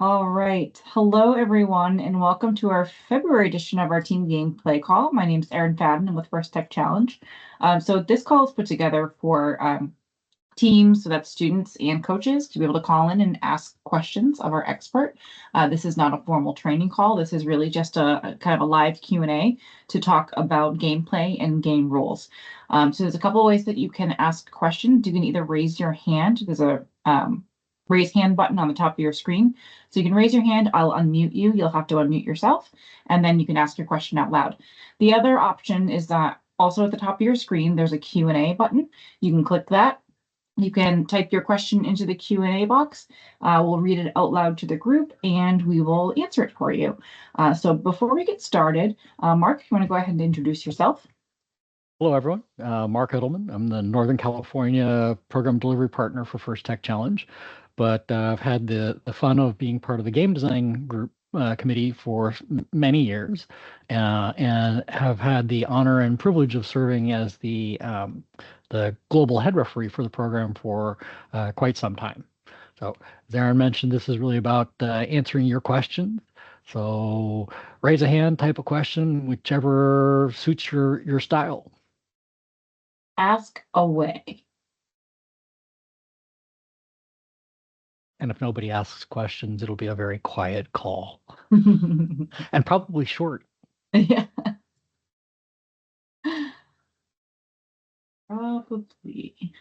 All right. Hello, everyone, and welcome to our February edition of our team gameplay call. My name is Erin Fadden. I'm with First Tech Challenge. So this call is put together for teams, so that's students and coaches, to be able to call in and ask questions of our expert. This is not a formal training call. This is really just a kind of a live Q&A to talk about gameplay and game rules. So there's a couple of ways that you can ask questions. You can either raise your hand. There's a raise hand button on the top of your screen. So you can raise your hand, I'll unmute you. You'll have to unmute yourself, and then you can ask your question out loud. The other option is that also at the top of your screen, there's a Q&A button. You can click that. You can type your question into the Q&A box. We'll read it out loud to the group, and we will answer it for you. So before we get started, Mark, you want to go ahead and introduce yourself? Hello, everyone. Mark Edelman. I'm the Northern California Program Delivery Partner for First Tech Challenge, but I've had the fun of being part of the game design group committee for many years, and have had the honor and privilege of serving as the global head referee for the program for quite some time. So, as Aaron mentioned, this is really about answering your questions. So, raise a hand, type a question, whichever suits your style. Ask away. And if nobody asks questions, it'll be a very quiet call and probably short. Yeah, probably.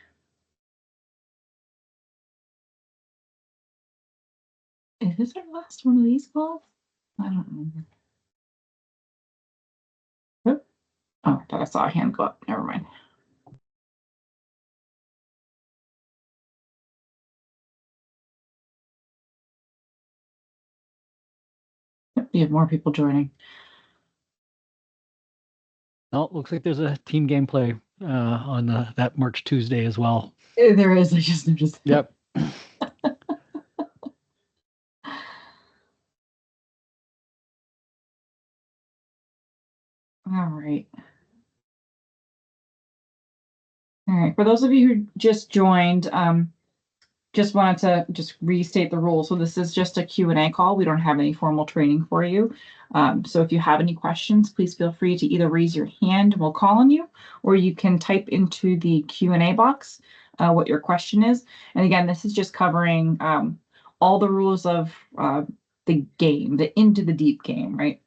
Is this our last one of these calls? I don't remember. Oh, I thought I saw a hand go up. Never mind. Yep, we have more people joining. Oh, it looks like there's a team gameplay on that March Tuesday as well. There is. I just noticed. Yep. All right. All right. For those of you who just joined, just wanted to just restate the rules. So this is just a Q&A call. We don't have any formal training for you. So if you have any questions, please feel free to either raise your hand and we'll call on you, or you can type into the Q&A box what your question is. And again, this is just covering all the rules of the game, the Into the Deep game, right?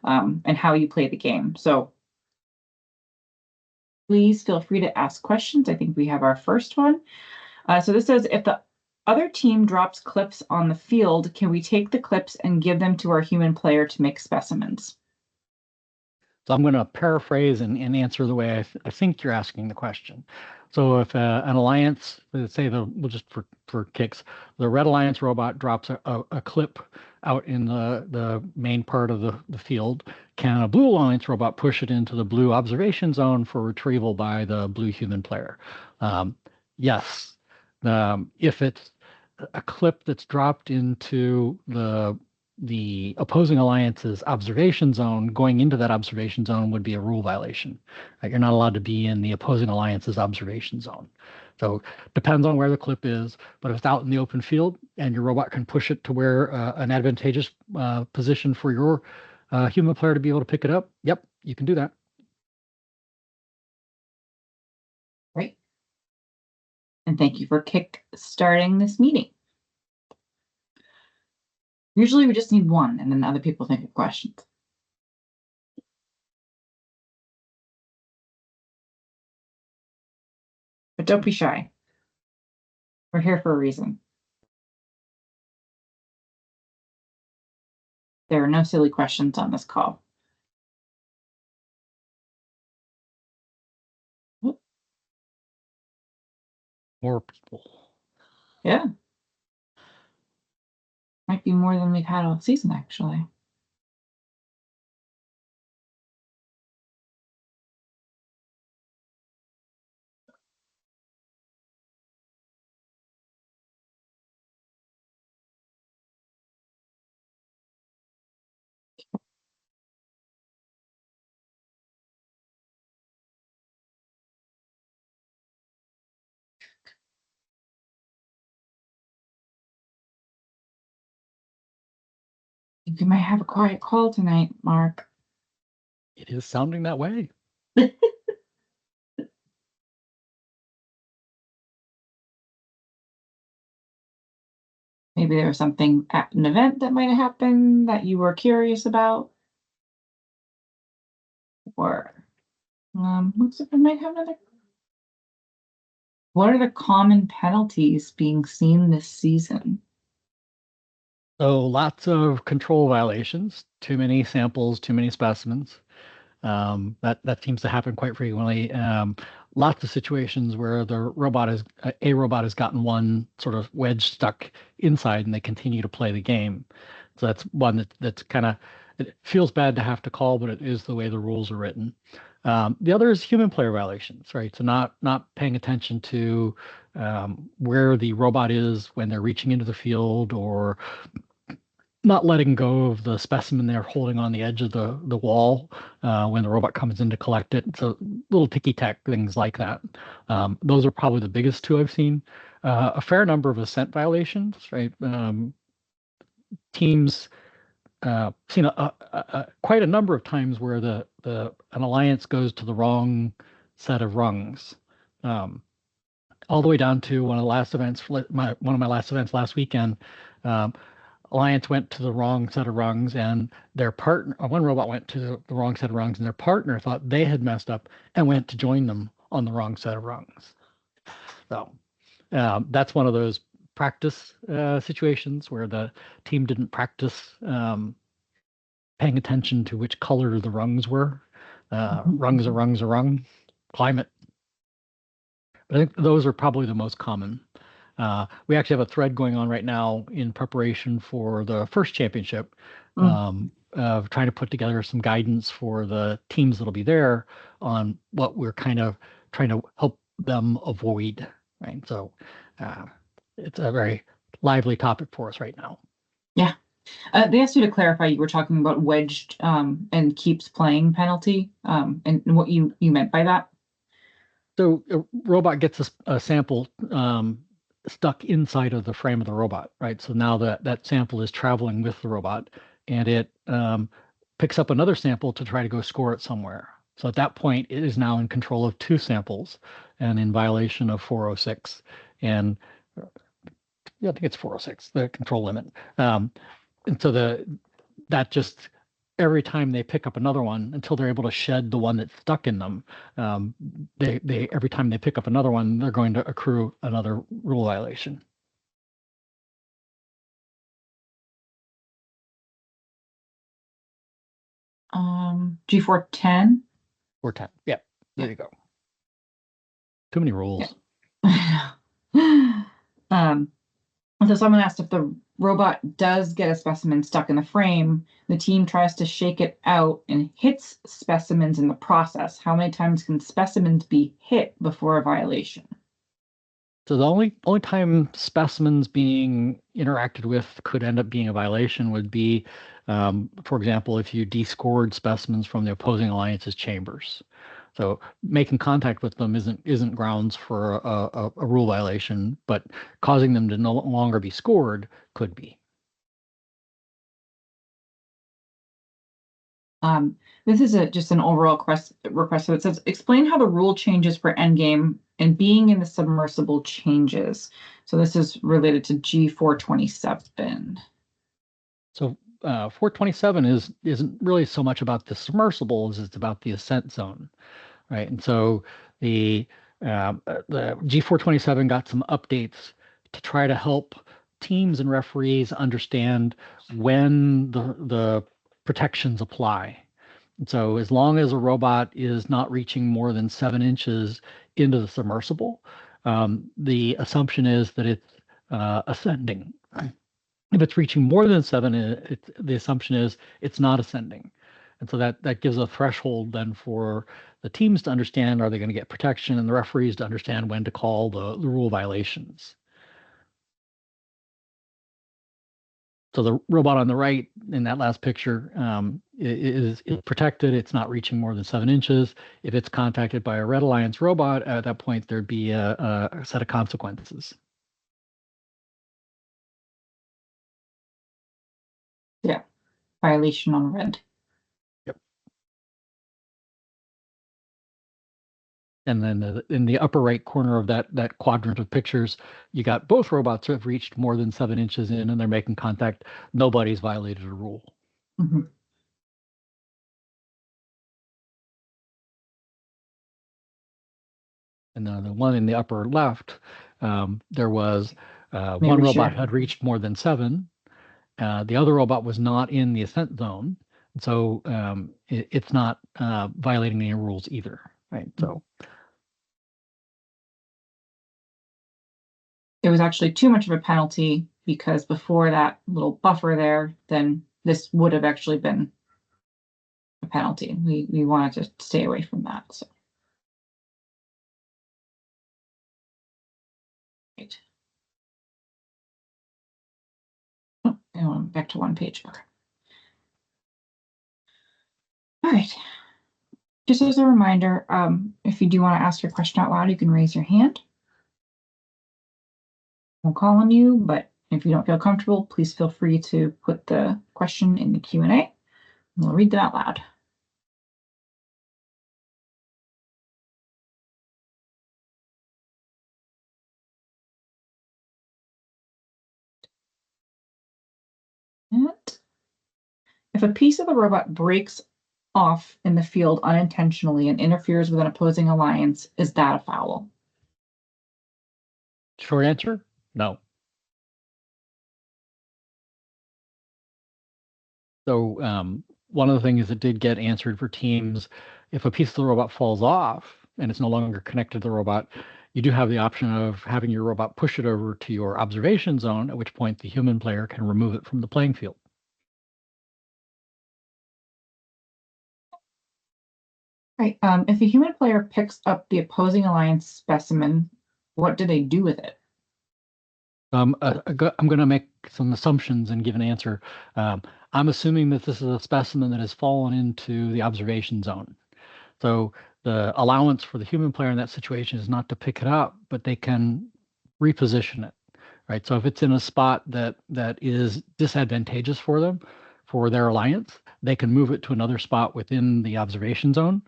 And how you play the game. So please feel free to ask questions. I think we have our first one. So this says, if the other team drops clips on the field, can we take the clips and give them to our human player to make specimens? So I'm going to paraphrase and answer the way I think you're asking the question. So if an alliance, let's say we'll just for kicks, the Red Alliance robot drops a clip out in the main part of the field, can a Blue Alliance robot push it into the blue observation zone for retrieval by the blue human player? Yes. If it's a clip that's dropped into the opposing alliance's observation zone, going into that observation zone would be a rule violation. You're not allowed to be in the opposing alliance's observation zone. So depends on where the clip is, but if it's out in the open field and your robot can push it to where an advantageous position for your human player to be able to pick it up, yep, you can do that. Right. And thank you for kick starting this meeting. Usually we just need one and then other people think of questions. But don't be shy. We're here for a reason. There are no silly questions on this call. More people. Yeah. Might be more than we've had all season, actually. think we might have a quiet call tonight, Mark. It is sounding that way. Maybe there was something at an event that might have happened that you were curious about. Or looks like we might have another. What are the common penalties being seen this season? So lots of control violations, too many samples, too many specimens. That seems to happen quite frequently. Lots of situations where the robot is a robot has gotten one sort of wedge stuck inside, and they continue to play the game. So that's one that's kind of, it feels bad to have to call, but it is the way the rules are written. The other is human player violations, right? So not paying attention to where the robot is when they're reaching into the field, or not letting go of the specimen they're holding on the edge of the wall when the robot comes in to collect it. So little ticky-tack things like that. Those are probably the biggest two I've seen. A fair number of ascent violations, right? Teams seen quite a number of times where an alliance goes to the wrong set of rungs. All the way down to one of the last events, one of my last events last weekend. Alliance went to the wrong set of rungs, and their partner, one robot went to the wrong set of rungs, and their partner thought they had messed up and went to join them on the wrong set of rungs. So that's one of those practice situations where the team didn't practice paying attention to which color the rungs were. Rungs are rungs are rung. Climate. But I think those are probably the most common. We actually have a thread going on right now in preparation for the first championship, of trying to put together some guidance for the teams that'll be there on what we're kind of trying to help them avoid. Right. So it's a very lively topic for us right now. Yeah. They asked you to clarify, you were talking about wedged and keeps playing penalty, and what you meant by that. So a robot gets a sample stuck inside of the frame of the robot, right? So now that sample is traveling with the robot, and it picks up another sample to try to go score it somewhere. So at that point, it is now in control of two samples and in violation of 406. And yeah, I think it's 406, the control limit. And so that just every time they pick up another one until they're able to shed the one that's stuck in them, they every time they pick up another one, they're going to accrue another rule violation. G410 or 10. Yeah, there you go. Too many rules. Yeah. So someone asked, if the robot does get a specimen stuck in the frame, the team tries to shake it out and hits specimens in the process. How many times can specimens be hit before a violation? So the only time specimens being interacted with could end up being a violation would be, for example, if you descored specimens from the opposing alliance's chambers. So making contact with them isn't grounds for a rule violation, but causing them to no longer be scored could be. This is just an overall request. So it says, explain how the rule changes for endgame and being in the submersible changes. So this is related to G427. So 427 isn't really so much about the submersible as it's about the ascent zone, right? And so the G427 got some updates to try to help teams and referees understand when the protections apply. And so as long as a robot is not reaching more than 7 inches into the submersible, the assumption is that it's ascending. If it's reaching more than 7, the assumption is it's not ascending. And so that gives a threshold then for the teams to understand, are they going to get protection, and the referees to understand when to call the rule violations. So the robot on the right in that last picture is protected. It's not reaching more than 7 inches. If it's contacted by a Red Alliance robot, at that point, there'd be a set of consequences. Yeah. violation on red. And then in the upper right corner of that quadrant of pictures, you got both robots have reached more than 7 inches in and they're making contact. Nobody's violated a rule. Mhm. And then the one in the upper left, there was Maybe one we robot should- had reached more than 7. The other robot was not in the ascent zone. So it's not violating any rules either, right? So It was actually too much of a penalty because before that little buffer there, then this would have actually been a penalty. We wanted to stay away from that. So. Right. Oh, and back to one page. Okay. All right. Just as a reminder, if you do want to ask your question out loud, you can raise your hand. We'll call on you, but if you don't feel comfortable, please feel free to put the question in the Q&A and we'll read them out loud. And if a piece of the robot breaks off in the field unintentionally and interferes with an opposing alliance, is that a foul? short answer, no. So one of the things that did get answered for teams, if a piece of the robot falls off and it's no longer connected to the robot, you do have the option of having your robot push it over to your observation zone, at which point the human player can remove it from the playing field. Right. If a human player picks up the opposing alliance specimen, what do they do with it? I'm going to make some assumptions and give an answer. I'm assuming that this is a specimen that has fallen into the observation zone. So the allowance for the human player in that situation is not to pick it up, but they can reposition it, right? So if it's in a spot that is disadvantageous for them, for their alliance, they can move it to another spot within the observation zone,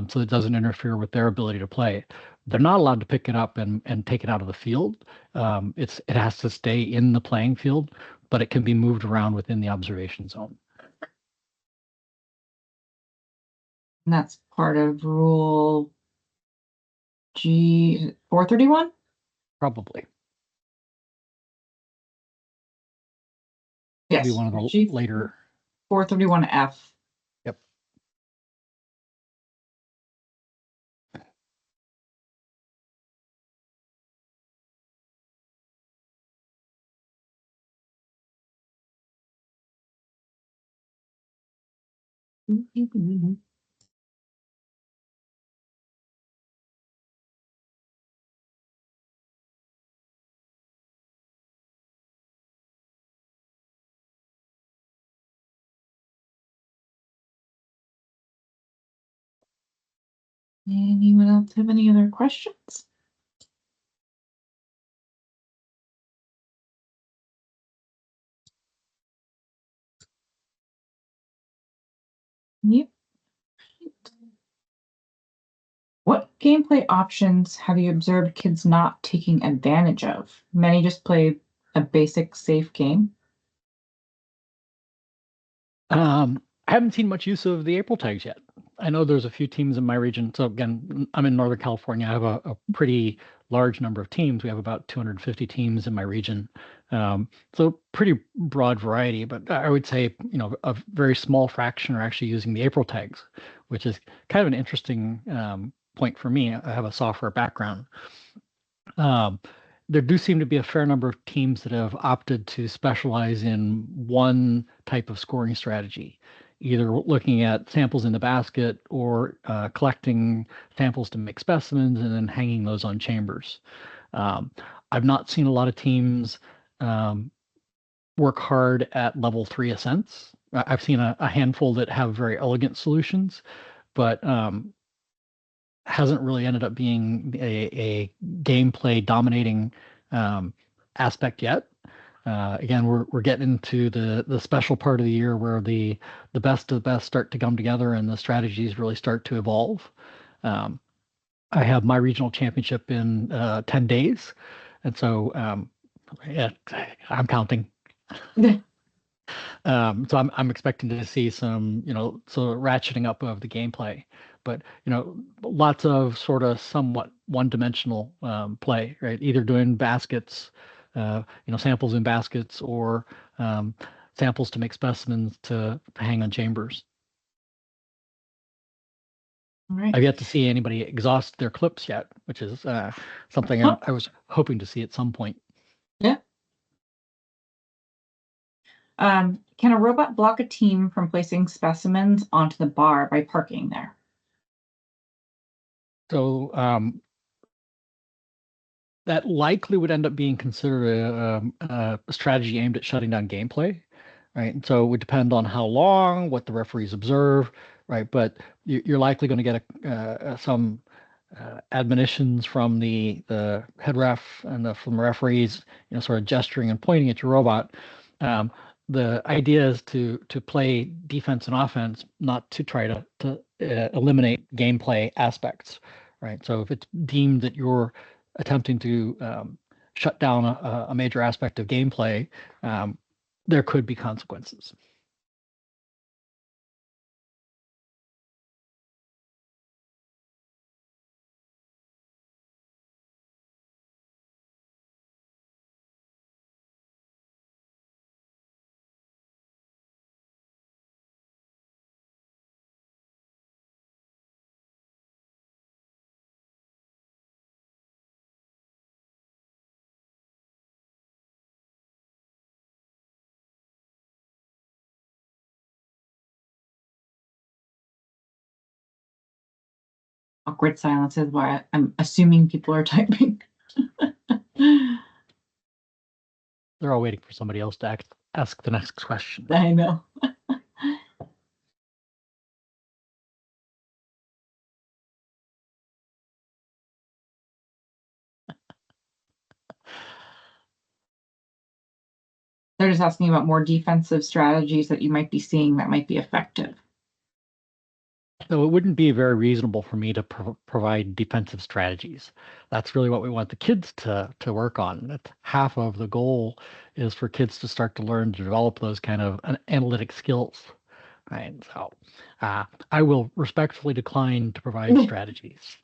so it doesn't interfere with their ability to play. They're not allowed to pick it up and take it out of the field. It has to stay in the playing field, but it can be moved around within the observation zone. And that's part of rule G 431? Probably. Yes. Be one of the G later. 431F. Yep. Anyone else have any other questions? Yep. What gameplay options have you observed kids not taking advantage of? Many just play a basic safe game. I haven't seen much use of the April tags yet. I know there's a few teams in my region. So again, I'm in Northern California. I have a pretty large number of teams. We have about 250 teams in my region. So pretty broad variety, but I would say, a very small fraction are actually using the April tags, which is kind of an interesting point for me. I have a software background. There do seem to be a fair number of teams that have opted to specialize in one type of scoring strategy, either looking at samples in the basket or collecting samples to make specimens and then hanging those on chambers. I've not seen a lot of teams work hard at level 3 ascents. I've seen a handful that have very elegant solutions, but hasn't really ended up being a gameplay dominating aspect yet. Again, we're getting into the special part of the year where the best of the best start to come together and the strategies really start to evolve. Um, I have my regional championship in 10 days, and so yeah, I'm counting. So I'm expecting to see some, so ratcheting up of the gameplay, but lots of sort of somewhat one-dimensional play, right? Either doing baskets, samples in baskets, or um, samples to make specimens to hang on chambers. All right. I've yet to see anybody exhaust their clips yet, which is something Huh. I was hoping to see at some point. Yeah. Can a robot block a team from placing specimens onto the bar by parking there? So that likely would end up being considered a strategy aimed at shutting down gameplay, right? And so it would depend on how long, what the referees observe, right? But you're likely going to get some admonitions from the head ref and from the referees, sort of gesturing and pointing at your robot. The idea is to play defense and offense, not to try to eliminate gameplay aspects, right? So if it's deemed that you're attempting to shut down a major aspect of gameplay, there could be consequences. Awkward silence is why I'm assuming people are typing. They're all waiting for somebody else to ask the next question. I know. They're just asking about more defensive strategies that you might be seeing that might be effective. So it wouldn't be very reasonable for me to provide defensive strategies. That's really what we want the kids to work on. That's half of the goal is for kids to start to learn to develop those kind of analytic skills. Right. So I will respectfully decline to provide strategies.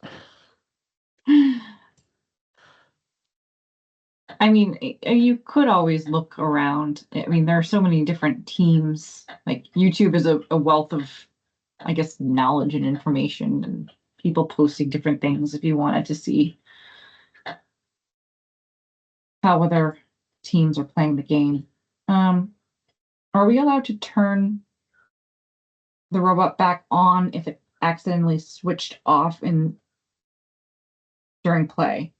I mean, you could always look around. I mean, there are so many different teams. Like YouTube is a wealth of, I guess, knowledge and information and people posting different things if you wanted to see how other teams are playing the game. Are we allowed to turn the robot back on if it accidentally switched off during play?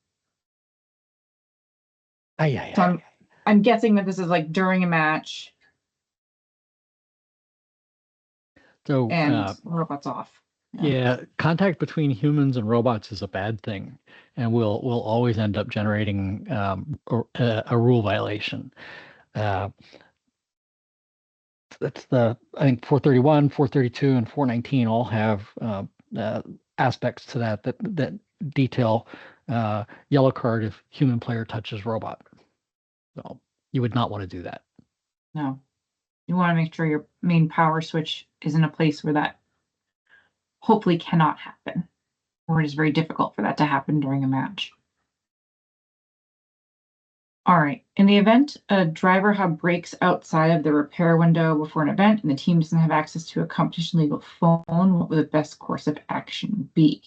So I'm guessing that this is like during a match. So and robot's off. yeah, contact between humans and robots is a bad thing, and will always end up generating a rule violation. That's I think 431, 432, and 419 all have aspects to that detail yellow card if human player touches robot. So you would not want to do that. No, you want to make sure your main power switch is in a place where that hopefully cannot happen, or it is very difficult for that to happen during a match. All right. In the event a driver hub breaks outside of the repair window before an event and the team doesn't have access to a competition legal phone, what would the best course of action be?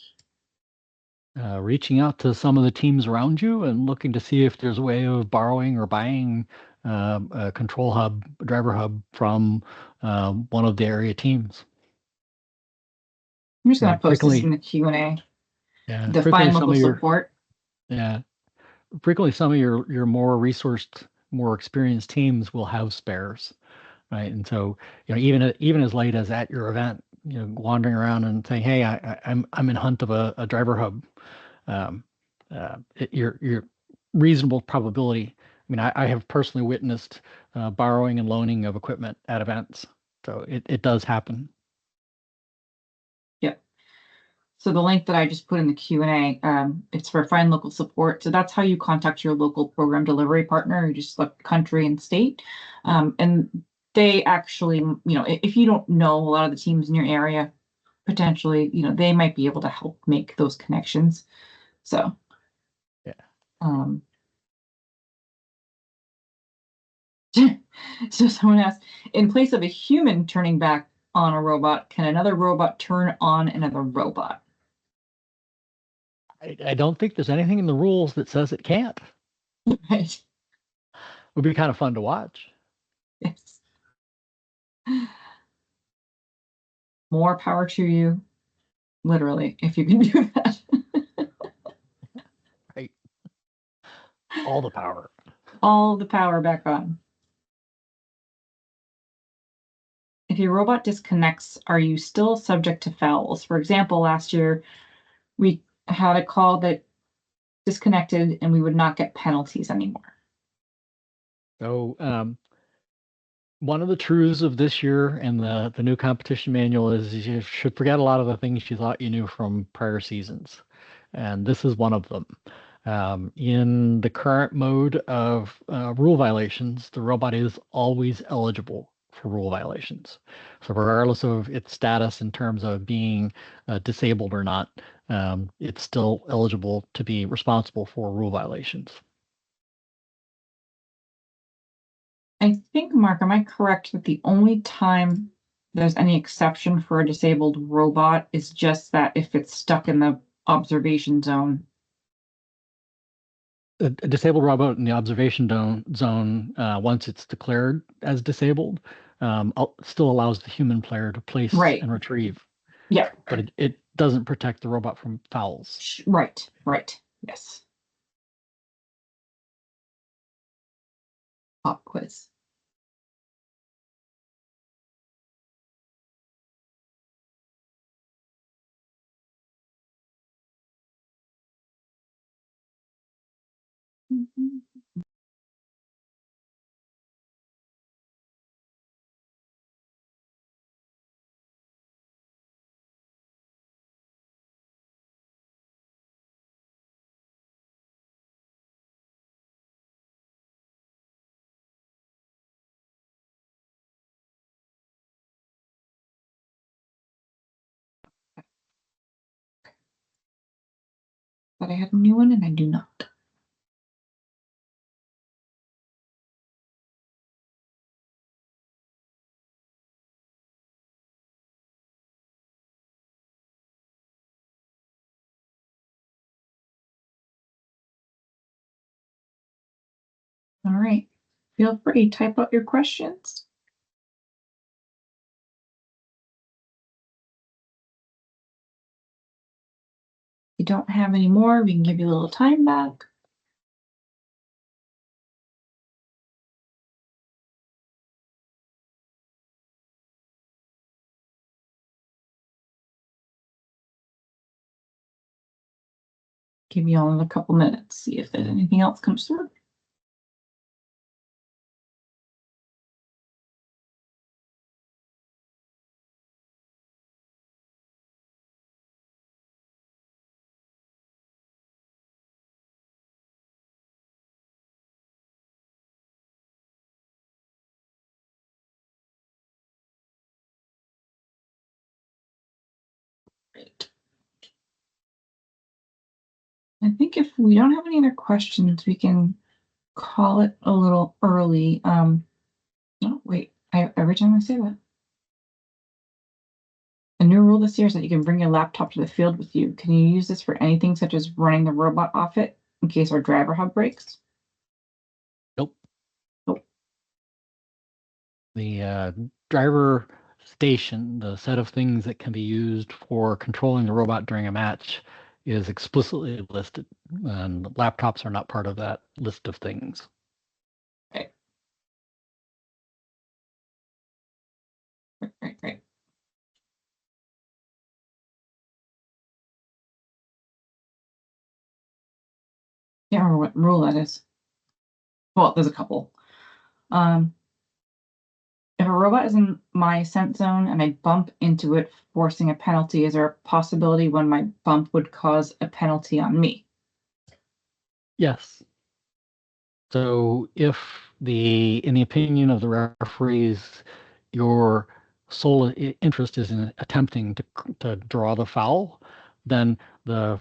Reaching out to some of the teams around you and looking to see if there's a way of borrowing or buying a control hub, a driver hub from one of the area teams. I'm just going to post this in the Q&A. Yeah, Define local support. Yeah, frequently some of your more resourced, more experienced teams will have spares, right? And so even as late as at your event, wandering around and saying, "Hey, I'm in hunt of a driver hub." Your reasonable probability mean, I have personally witnessed borrowing and loaning of equipment at events, so it does happen. Yep. So the link that I just put in the Q&A, it's for Find Local Support. So that's how you contact your local program delivery partner. You just look country and state. And they actually, if you don't know a lot of the teams in your area, potentially, they might be able to help make those connections. So, Yeah. So someone asked, in place of a human turning back on a robot, can another robot turn on another robot? I don't think there's anything in the rules that says it can't. Right. Would be kind of fun to watch. Yes. More power to you, literally, if you can do that. Right. All the power. All the power back on. If your robot disconnects, are you still subject to fouls? For example, last year we had a call that disconnected and we would not get penalties anymore. So one of the truths of this year and the new competition manual is you should forget a lot of the things you thought you knew from prior seasons. And this is one of them. In the current mode of rule violations, the robot is always eligible for rule violations. So regardless of its status in terms of being disabled or not, it's still eligible to be responsible for rule violations. I think, Mark, am I correct that the only time there's any exception for a disabled robot is just that if it's stuck in the observation zone? A disabled robot in the observation zone, once it's declared as disabled, still allows the human player to place Right. and retrieve. Yeah. But it doesn't protect the robot from fouls. Right. Yes. Pop quiz. But I had a new one and I do not. All right. Feel free, type out your questions. If you don't have any more, we can give you a little time back. Give you all another couple minutes, see if there's anything else comes through. Great. I think if we don't have any other questions, we can call it a little early. No, wait, every time I say that. A new rule this year is that you can bring your laptop to the field with you. Can you use this for anything such as running the robot off it in case our driver hub breaks? Nope. Nope. The driver station, the set of things that can be used for controlling the robot during a match, is explicitly listed, and laptops are not part of that list of things. Okay. Right. Can't remember what rule that is. Well, there's a couple. If a robot is in my scent zone and I bump into it, forcing a penalty, is there a possibility when my bump would cause a penalty on me? Yes. So if in the opinion of the referees, your sole interest is in attempting to draw the foul, then the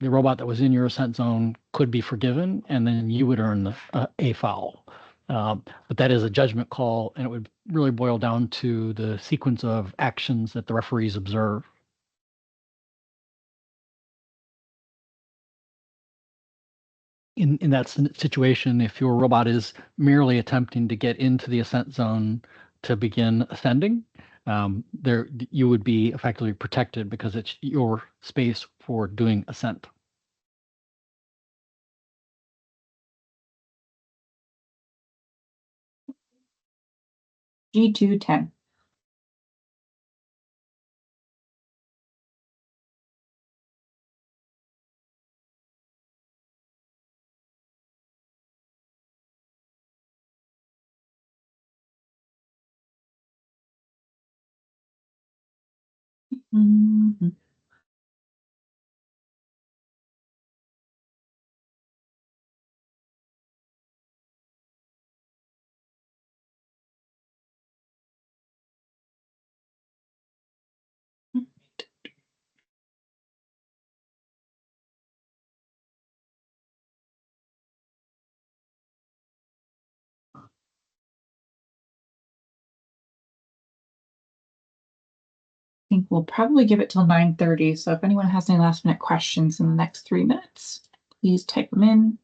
robot that was in your scent zone could be forgiven, and then you would earn a foul. But that is a judgment call, and it would really boil down to the sequence of actions that the referees observe. In that situation, if your robot is merely attempting to get into the ascent zone to begin ascending, there you would be effectively protected because it's your space for doing ascent. G210. Mhm. I think we'll probably give it till 9:30. So if anyone has any last minute questions in the next 3 minutes, please type them in.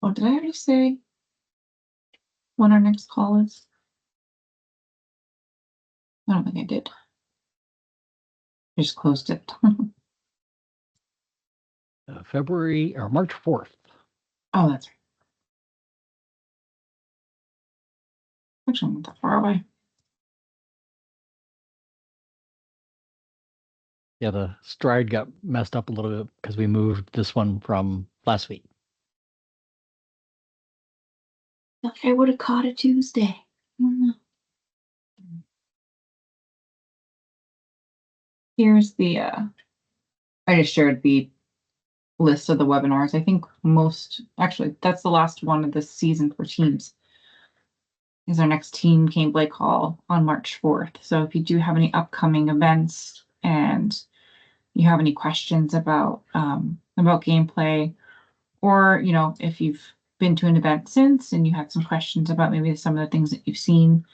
Oh, did I already say when our next call is? I don't think I did. I just closed it. February or March 4th. Oh, that's right. Actually, I'm not that far away. Yeah, the stride got messed up a little bit because we moved this one from last week. Like I would have caught a Tuesday. Here's the I just shared the list of the webinars. I think actually that's the last one of this season for teams. Is our next team gameplay call on March 4th. So if you do have any upcoming events and you have any questions about gameplay, or if you've been to an event since and you had some questions about maybe some of the things that you've seen,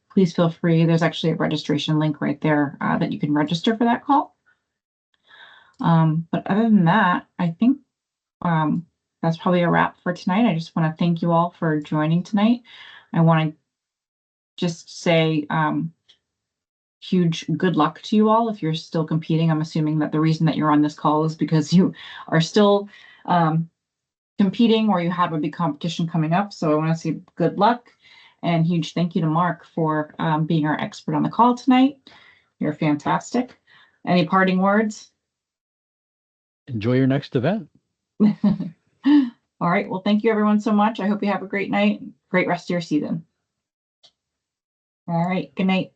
please feel free. There's actually a registration link right there that you can register for that call. But other than that, I think that's probably a wrap for tonight. I just want to thank you all for joining tonight. I want to just say huge good luck to you all if you're still competing. I'm assuming that the reason that you're on this call is because you are still competing or you have a big competition coming up. So I want to say good luck and huge thank you to Mark for being our expert on the call tonight. You're fantastic. Any parting words? Enjoy your next event. All right. Well, thank you everyone so much. I hope you have a great night. Great rest of your season. All right. Good night.